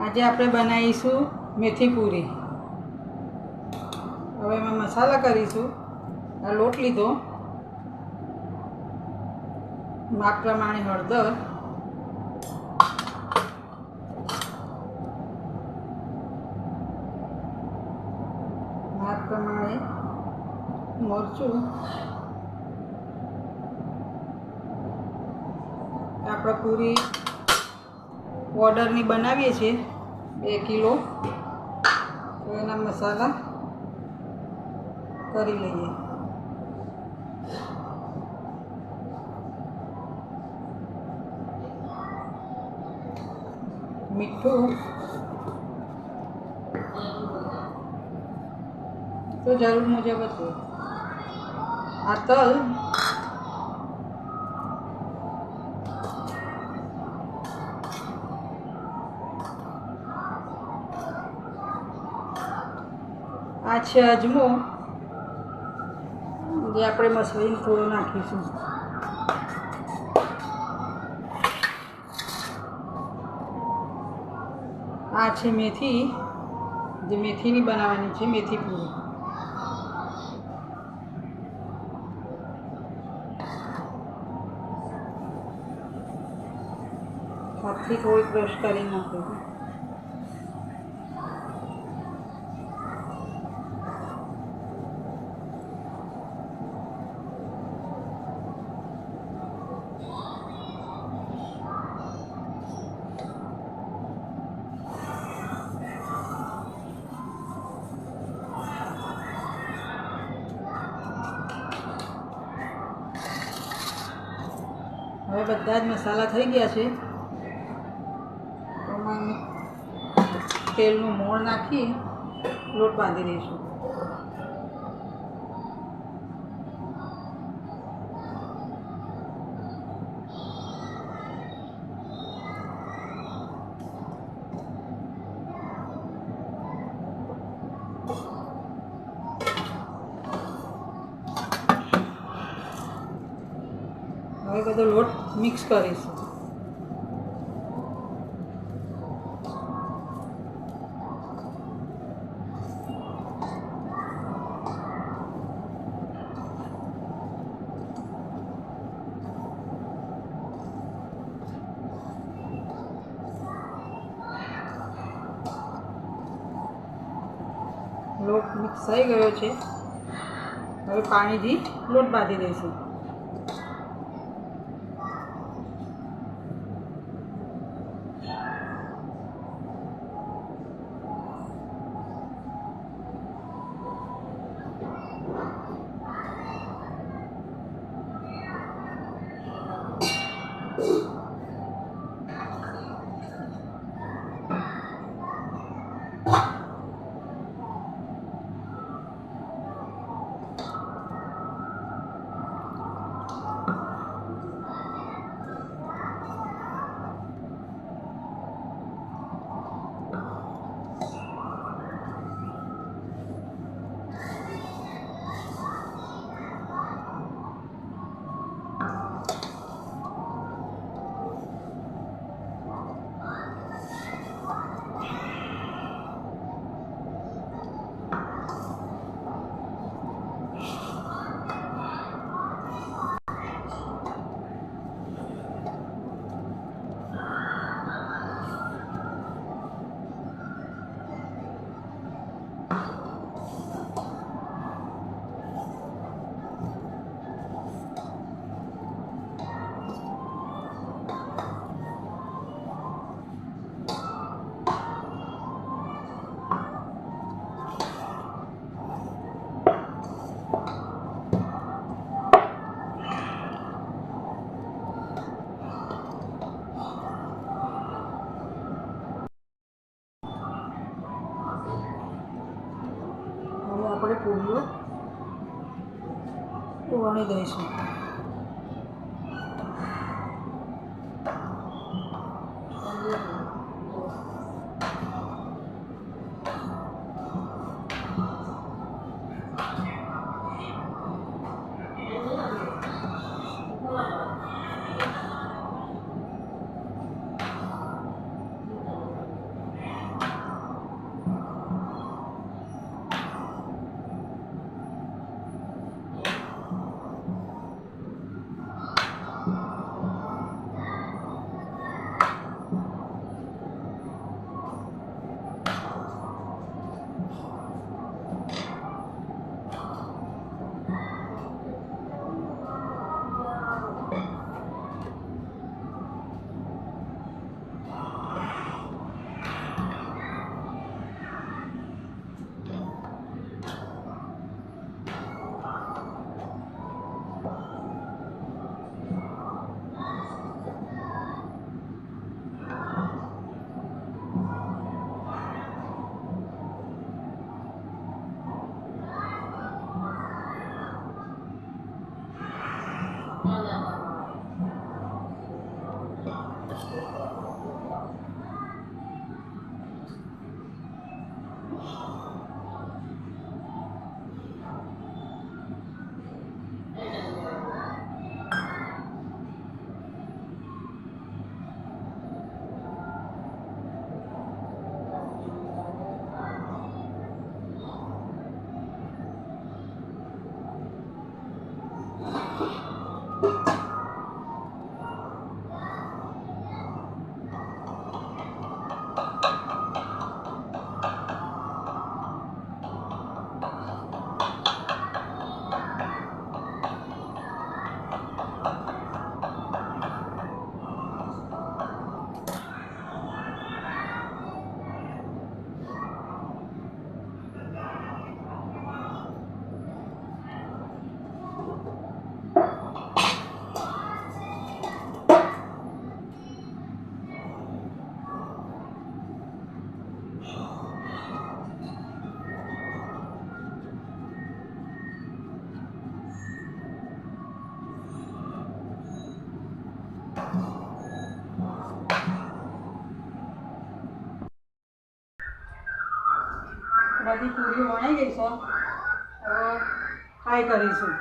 આજે આપણે બનાવીશું મેથી પૂરી. હવે એમાં મસાલા કરીશું. આ લોટ લીધો, માપ પ્રમાણે હળદર, માપ પ્રમાણે મરચું, આપણે પૂરી ઓર્ડરની બનાવીએ છીએ 2 કિલો, તો એના મસાલા કરી લઈએ. મીઠું તો જરૂર મુજબ હતું. આ તલ, આ છે અજમો, જે આપણે મસાલો થોડો નાખીશું. આ છે મેથી, જે મેથીની બનાવવાની છે મેથી પૂરી. હાથથી થોડી ક્રશ કરી નાખીશું. હવે બધા જ મસાલા થઈ ગયા છે. એમાં તેલનું મોણ નાખી લોટ બાંધી દઈશું. હવે બધો લોટ મિક્સ કરીશું. લોટ મિક્સ થઈ ગયો છે. હવે પાણીથી લોટ બાંધી દઈશું. આપણે પૂરીઓ વણી દઈશું. બધી પૂરીઓ વણાઈ ગઈ છે. હવે ફ્રાય કરીશું.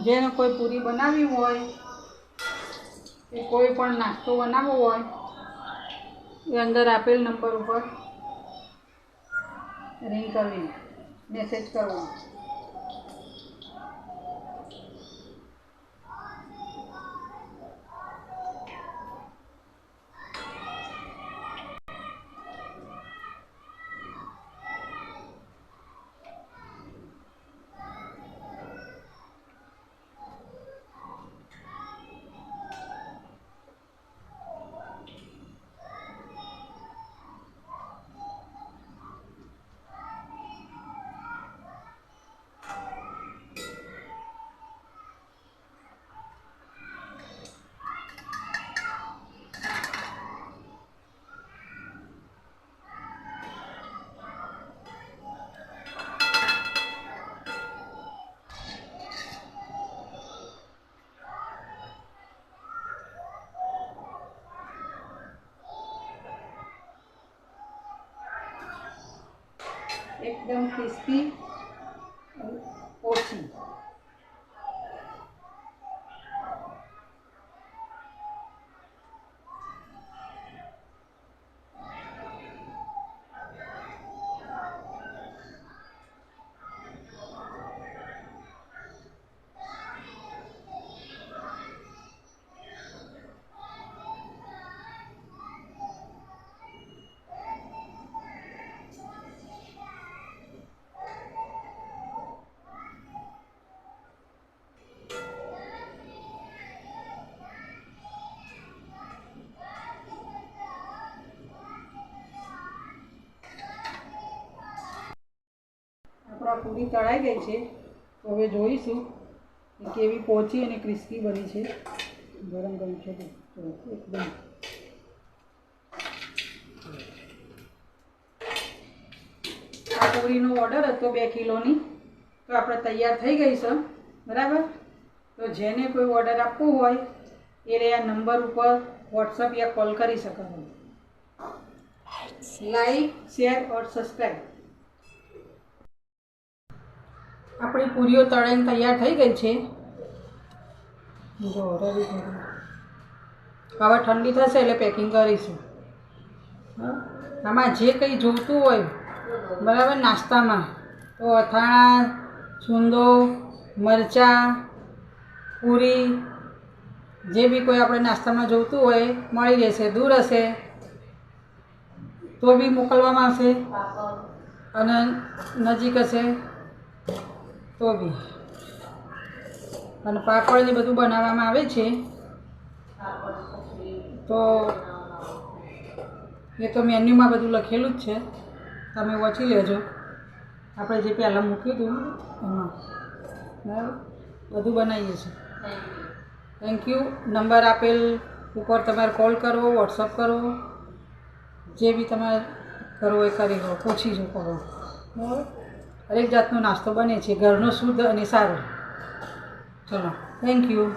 જેને કોઈ પૂરી બનાવવી હોય કે કોઈ પણ નાસ્તો બનાવવો હોય એ અંદર આપેલ નંબર ઉપર રિંગ કરવી, મેસેજ કરવો. એકદમ ક્રિસ્પી ઓછી. આપણા પૂરી તળાઈ ગઈ છે. તો હવે જોઈશું કે કેવી પોચી અને ક્રિસ્પી બની છે. ગરમ ગરમ છે તો એકદમ આ પૂરીનો ઓર્ડર હતો 2 કિલોની, તો આપણે તૈયાર થઈ ગઈ છે. બરાબર. તો જેને કોઈ ઓર્ડર આપવો હોય એ આ નંબર ઉપર વોટ્સઅપ યા કોલ કરી શકો. લાઈક, શેર ઓર સબસ્ક્રાઈબ. આપણી પૂરીઓ તળાઈને તૈયાર થઈ ગઈ છે. જો હવે ઠંડી થશે એટલે પેકિંગ કરીશું. આમાં જે કંઈ જોઈતું હોય બરાબર નાસ્તામાં, તો અથાણા, છુંદો, મરચાં, પૂરી, જે બી કોઈ આપણે નાસ્તામાં જોઈતું હોય મળી રહેશે. દૂર હશે તો બી મોકલવામાં આવશે અને નજીક હશે તો બી. અને પાપડ ને બધું બનાવવામાં આવે છે. તો એ તો મેન્યુમાં બધું લખેલું જ છે, તમે વાંચી લેજો. આપણે જે પહેલાં મૂક્યું હતું એમાં બરાબર બધું બનાવીએ છીએ. Thank you. નંબર આપેલ ઉપર તમારે કોલ કરવો, વોટ્સઅપ કરવો, જે બી તમારે કરવો એ કરી લો, પૂછી જો કરો. બરાબર. હરેક જાતનો નાસ્તો બને છે, ઘરનો શુદ્ધ અને સારો. ચલો, થેન્ક યુ.